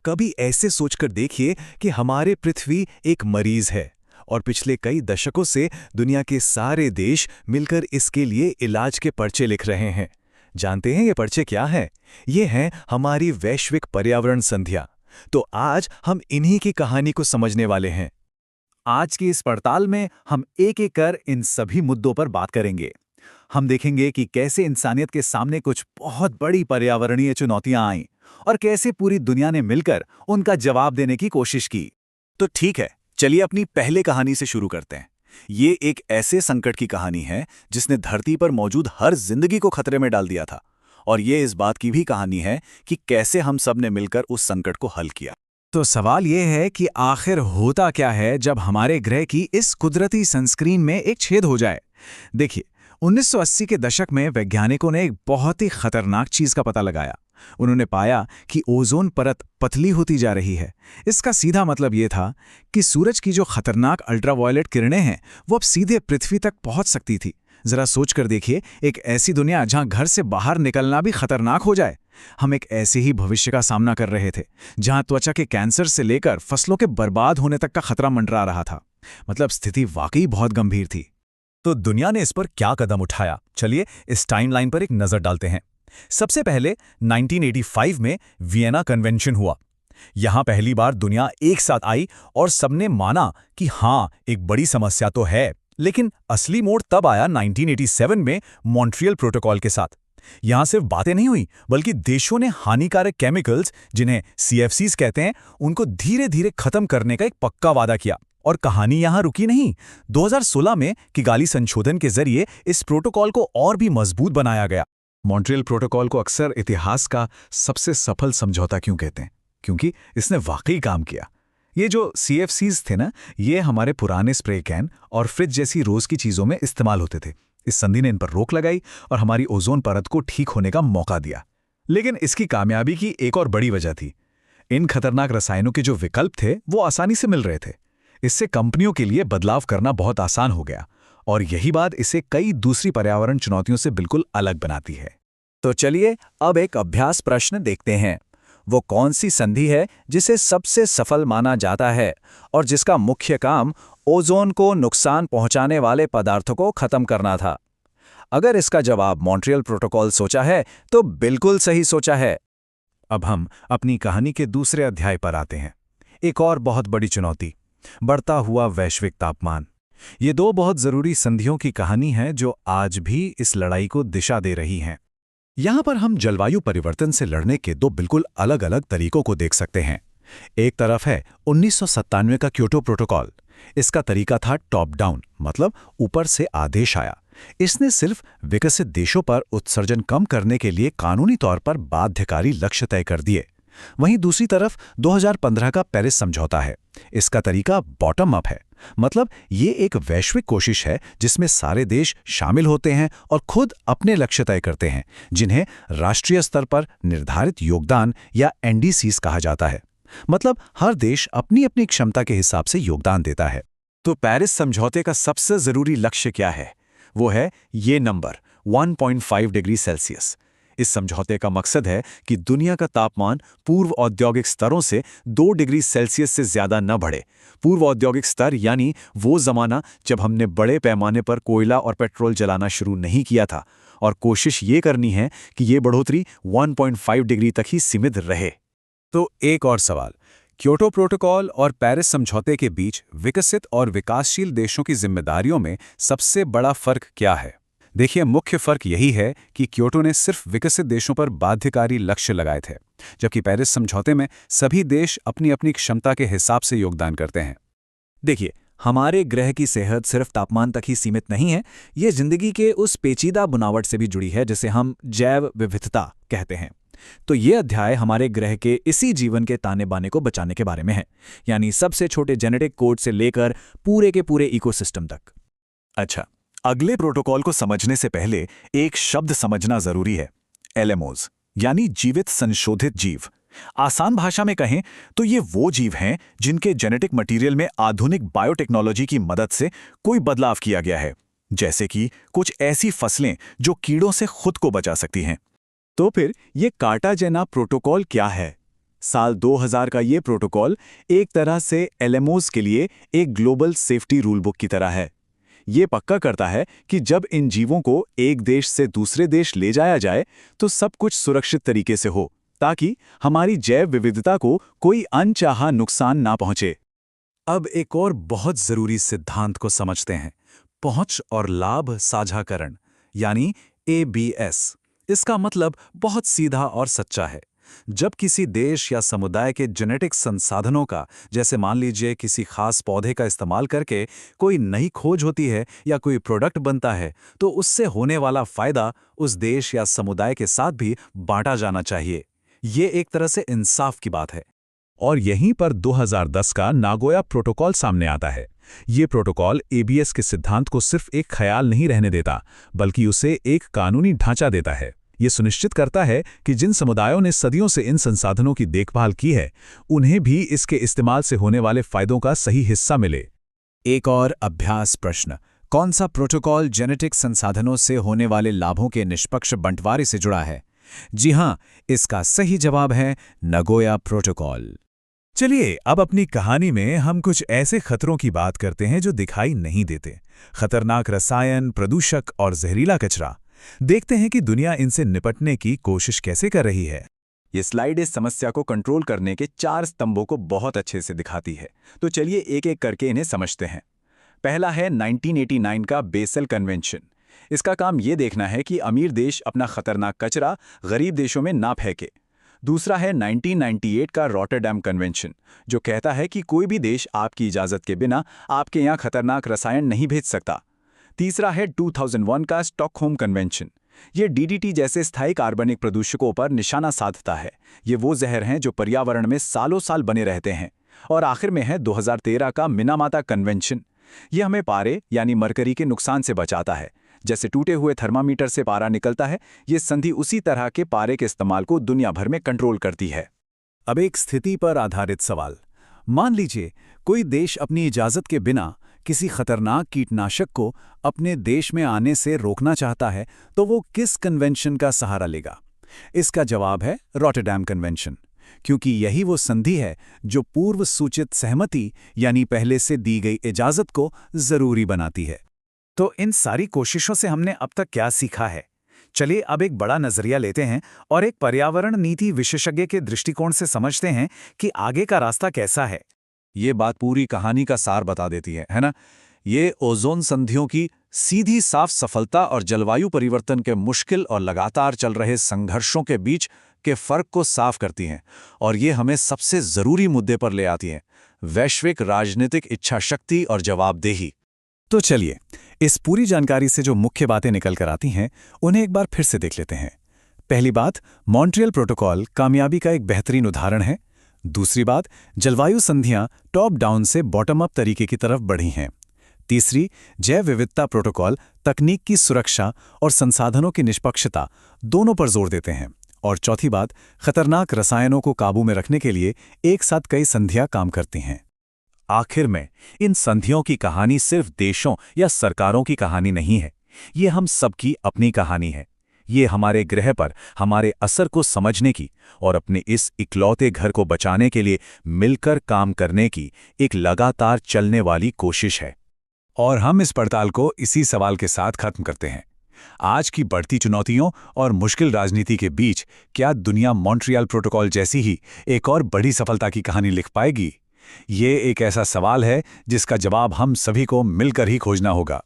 कभी ऐसे सोचकर देखिए कि हमारे पृथ्वी एक मरीज है और पिछले कई दशकों से दुनिया के सारे देश मिलकर इसके लिए इलाज के पर्चे लिख रहे हैं। जानते हैं ये पर्चे क्या हैं? ये हैं हमारी वैश्विक पर्यावरण संध्या। तो आज हम इन्हीं की कहानी को समझने वाले हैं। आज की इस पड़ताल में हम एक एक कर इन सभी मुद्दों पर बात करेंगे। हम देखेंगे कि कैसे इंसानियत के सामने कुछ बहुत बड़ी पर्यावरणीय चुनौतियां आईं और कैसे पूरी दुनिया ने मिलकर उनका जवाब देने की कोशिश की। तो ठीक है, चलिए अपनी पहले कहानी से शुरू करते हैं। ये एक ऐसे संकट की कहानी है जिसने धरती पर मौजूद हर जिंदगी को खतरे में डाल दिया था। और ये इस बात की भी कहानी है कि कैसे हम सब ने मिलकर उस संकट को हल किया। तो सवाल ये है कि आखिर होता क्या है जब हमारे ग्रह की इस कुदरती सनस्क्रीन में एक छेद हो जाए। देखिए, 1980 के दशक में वैज्ञानिकों ने एक बहुत ही खतरनाक चीज का पता लगाया। उन्होंने पाया कि ओजोन परत पतली होती जा रही है। इसका सीधा मतलब ये था कि सूरज की जो खतरनाक अल्ट्रावायलेट किरणें हैं वो अब सीधे पृथ्वी तक पहुंच सकती थी। जरा सोच कर देखिए, एक ऐसी दुनिया जहां घर से बाहर निकलना भी खतरनाक हो जाए। हम एक ऐसे ही भविष्य का सामना कर रहे थे जहां त्वचा के कैंसर से लेकर फसलों के बर्बाद होने तक का खतरा मंडरा रहा था। मतलब स्थिति वाकई बहुत गंभीर थी। तो दुनिया ने इस पर क्या कदम उठाया, चलिए इस टाइमलाइन पर एक नजर डालते हैं। सबसे पहले 1985 में वियना कन्वेंशन हुआ। यहां पहली बार दुनिया एक साथ आई और सबने माना कि हां, एक बड़ी समस्या तो है। लेकिन असली मोड़ तब आया 1987 में मॉन्ट्रियल प्रोटोकॉल के साथ। यहां सिर्फ बातें नहीं हुई, बल्कि देशों ने हानिकारक केमिकल्स, जिन्हें CFCs कहते हैं, उनको धीरे धीरे खत्म करने का एक पक्का वादा किया। और कहानी यहां रुकी नहीं। 2016 में किगाली संशोधन के जरिए इस प्रोटोकॉल को और भी मजबूत बनाया गया। मॉन्ट्रियल प्रोटोकॉल को अक्सर इतिहास का सबसे सफल समझौता क्यों कहते हैं? क्योंकि इसने वाकई काम किया। ये जो CFCs थे ना, ये हमारे पुराने स्प्रे कैन और फ्रिज जैसी रोज की चीजों में इस्तेमाल होते थे। इस संधि ने इन पर रोक लगाई और हमारी ओजोन परत को ठीक होने का मौका दिया। लेकिन इसकी कामयाबी की एक और बड़ी वजह थी। इन खतरनाक रसायनों के जो विकल्प थे वो आसानी से मिल रहे थे। इससे कंपनियों के लिए बदलाव करना बहुत आसान हो गया और यही बात इसे कई दूसरी पर्यावरण चुनौतियों से बिल्कुल अलग बनाती है। तो चलिए अब एक अभ्यास प्रश्न देखते हैं। वो कौन सी संधि है जिसे सबसे सफल माना जाता है और जिसका मुख्य काम ओजोन को नुकसान पहुंचाने वाले पदार्थों को खत्म करना था? अगर इसका जवाब मॉन्ट्रियल प्रोटोकॉल सोचा है तो बिल्कुल सही सोचा है। अब हम अपनी कहानी के दूसरे अध्याय पर आते हैं। एक और बहुत बड़ी चुनौती, बढ़ता हुआ वैश्विक तापमान। ये दो बहुत जरूरी संधियों की कहानी है जो आज भी इस लड़ाई को दिशा दे रही हैं। यहां पर हम जलवायु परिवर्तन से लड़ने के दो बिल्कुल अलग अलग तरीकों को देख सकते हैं। एक तरफ है 1997 का क्योटो प्रोटोकॉल। इसका तरीका था टॉप डाउन, मतलब ऊपर से आदेश आया। इसने सिर्फ विकसित देशों पर उत्सर्जन कम करने के लिए कानूनी तौर पर बाध्यकारी लक्ष्य तय कर दिए। वहीं दूसरी तरफ 2015 का पेरिस समझौता है। इसका तरीका बॉटम अप है, मतलब ये एक वैश्विक कोशिश है जिसमें सारे देश शामिल होते हैं और खुद अपने लक्ष्य तय करते हैं, जिन्हें राष्ट्रीय स्तर पर निर्धारित योगदान या NDCs कहा जाता है। मतलब हर देश अपनी अपनी क्षमता के हिसाब से योगदान देता है। तो पेरिस समझौते का सबसे जरूरी लक्ष्य क्या है? वो है ये नंबर 1.5 डिग्री सेल्सियस। इस समझौते का मकसद है कि दुनिया का तापमान पूर्व औद्योगिक स्तरों से 2 डिग्री सेल्सियस से ज्यादा न बढ़े। पूर्व औद्योगिक स्तर यानी वो जमाना जब हमने बड़े पैमाने पर कोयला और पेट्रोल जलाना शुरू नहीं किया था। और कोशिश ये करनी है कि ये बढ़ोतरी 1.5 डिग्री तक ही सीमित रहे। तो एक और सवाल, क्योटो प्रोटोकॉल और पेरिस समझौते के बीच विकसित और विकासशील देशों की जिम्मेदारियों में सबसे बड़ा फर्क क्या है? देखिए, मुख्य फर्क यही है कि क्योटो ने सिर्फ विकसित देशों पर बाध्यकारी लक्ष्य लगाए थे, जबकि पेरिस समझौते में सभी देश अपनी अपनी क्षमता के हिसाब से योगदान करते हैं। देखिए, हमारे ग्रह की सेहत सिर्फ तापमान तक ही सीमित नहीं है। ये जिंदगी के उस पेचीदा बुनावट से भी जुड़ी है जिसे हम जैव विविधता कहते हैं। तो ये अध्याय हमारे ग्रह के इसी जीवन के ताने बाने को बचाने के बारे में है, यानी सबसे छोटे जेनेटिक कोड से लेकर पूरे के पूरे इकोसिस्टम तक। अच्छा, अगले प्रोटोकॉल को समझने से पहले एक शब्द समझना जरूरी है, LMOs, यानी जीवित संशोधित जीव। आसान भाषा में कहें तो ये वो जीव हैं जिनके जेनेटिक मटेरियल में आधुनिक बायोटेक्नोलॉजी की मदद से कोई बदलाव किया गया है, जैसे कि कुछ ऐसी फसलें जो कीड़ों से खुद को बचा सकती हैं। तो फिर ये कार्टाजेना प्रोटोकॉल क्या है? साल 2000 का ये प्रोटोकॉल एक तरह से एलएमओस के लिए एक ग्लोबल सेफ्टी रूल बुक की तरह है। ये पक्का करता है कि जब इन जीवों को एक देश से दूसरे देश ले जाया जाए तो सब कुछ सुरक्षित तरीके से हो, ताकि हमारी जैव विविधता को कोई अनचाहा नुकसान ना पहुंचे। अब एक और बहुत जरूरी सिद्धांत को समझते हैं, पहुंच और लाभ साझाकरण, यानी ABS। इसका मतलब बहुत सीधा और सच्चा है। जब किसी देश या समुदाय के जेनेटिक संसाधनों का, जैसे मान लीजिए किसी खास पौधे का इस्तेमाल करके कोई नई खोज होती है या कोई प्रोडक्ट बनता है, तो उससे होने वाला फायदा उस देश या समुदाय के साथ भी बांटा जाना चाहिए। ये एक तरह से इंसाफ की बात है। और यहीं पर 2010 का नागोया प्रोटोकॉल सामने आता है। ये प्रोटोकॉल ABS के सिद्धांत को सिर्फ एक ख्याल नहीं रहने देता, बल्कि उसे एक कानूनी ढांचा देता है। ये सुनिश्चित करता है कि जिन समुदायों ने सदियों से इन संसाधनों की देखभाल की है, उन्हें भी इसके इस्तेमाल से होने वाले फायदों का सही हिस्सा मिले। एक और अभ्यास प्रश्न, कौन सा प्रोटोकॉल जेनेटिक संसाधनों से होने वाले लाभों के निष्पक्ष बंटवारे से जुड़ा है? जी हां, इसका सही जवाब है नागोया प्रोटोकॉल। चलिए अब अपनी कहानी में हम कुछ ऐसे खतरों की बात करते हैं जो दिखाई नहीं देते। खतरनाक रसायन, प्रदूषक और जहरीला कचरा। देखते हैं कि दुनिया इनसे निपटने की कोशिश कैसे कर रही है। ये स्लाइड इस समस्या को कंट्रोल करने के 4 स्तंभों को बहुत अच्छे से दिखाती है, तो चलिए एक एक करके इन्हें समझते हैं। पहला है 1989 का बेसल कन्वेंशन। इसका काम ये देखना है कि अमीर देश अपना खतरनाक कचरा गरीब देशों में ना फेंके। दूसरा है 1998 का रॉटरडैम कन्वेंशन, जो कहता है कि कोई भी देश आपकी इजाज़त के बिना आपके यहाँ खतरनाक रसायन नहीं भेज सकता। तीसरा है 2001 का स्टॉकहोम कन्वेंशन। ये DDT जैसे स्थायी कार्बनिक प्रदूषकों पर निशाना साधता है। ये वो जहर हैं जो पर्यावरण में सालों साल बने रहते हैं। और आखिर में है 2013 का मिनामाता कन्वेंशन। ये हमें पारे यानी मरकरी के नुकसान से बचाता है। जैसे टूटे हुए थर्मामीटर से पारा निकलता है, ये संधि उसी तरह के पारे के इस्तेमाल को दुनिया भर में कंट्रोल करती है। अब एक स्थिति पर आधारित सवाल। मान लीजिए कोई देश अपनी इजाज़त के बिना किसी खतरनाक कीटनाशक को अपने देश में आने से रोकना चाहता है, तो वो किस कन्वेंशन का सहारा लेगा? इसका जवाब है रॉटरडैम कन्वेंशन, क्योंकि यही वो संधि है जो पूर्व सूचित सहमति यानी पहले से दी गई इजाज़त को ज़रूरी बनाती है। तो इन सारी कोशिशों से हमने अब तक क्या सीखा है? चलिए अब एक बड़ा नजरिया लेते हैं और एक पर्यावरण नीति विशेषज्ञ के दृष्टिकोण से समझते हैं कि आगे का रास्ता कैसा है। ये बात पूरी कहानी का सार बता देती है ना? ये ओजोन संधियों की सीधी साफ सफलता और जलवायु परिवर्तन के मुश्किल और लगातार चल रहे संघर्षों के बीच के फर्क को साफ करती हैं। और ये हमें सबसे जरूरी मुद्दे पर ले आती हैं, वैश्विक राजनीतिक इच्छा शक्ति और जवाबदेही। तो चलिए इस पूरी जानकारी से जो मुख्य बातें निकल कर आती हैं, उन्हें एक बार फिर से देख लेते हैं। पहली बात, मॉन्ट्रियल प्रोटोकॉल कामयाबी का एक बेहतरीन उदाहरण है। दूसरी बात, जलवायु संधियां टॉप डाउन से बॉटम अप तरीके की तरफ बढ़ी हैं। तीसरी, जैव विविधता प्रोटोकॉल तकनीक की सुरक्षा और संसाधनों की निष्पक्षता दोनों पर जोर देते हैं। और चौथी बात, खतरनाक रसायनों को काबू में रखने के लिए एक साथ कई संधियां काम करती हैं। आखिर में इन संधियों की कहानी सिर्फ देशों या सरकारों की कहानी नहीं है, ये हम सबकी अपनी कहानी है। ये हमारे ग्रह पर हमारे असर को समझने की और अपने इस इकलौते घर को बचाने के लिए मिलकर काम करने की एक लगातार चलने वाली कोशिश है। और हम इस पड़ताल को इसी सवाल के साथ खत्म करते हैं। आज की बढ़ती चुनौतियों और मुश्किल राजनीति के बीच क्या दुनिया मॉन्ट्रियल प्रोटोकॉल जैसी ही एक और बड़ी सफलता की कहानी लिख पाएगी? ये एक ऐसा सवाल है जिसका जवाब हम सभी को मिलकर ही खोजना होगा।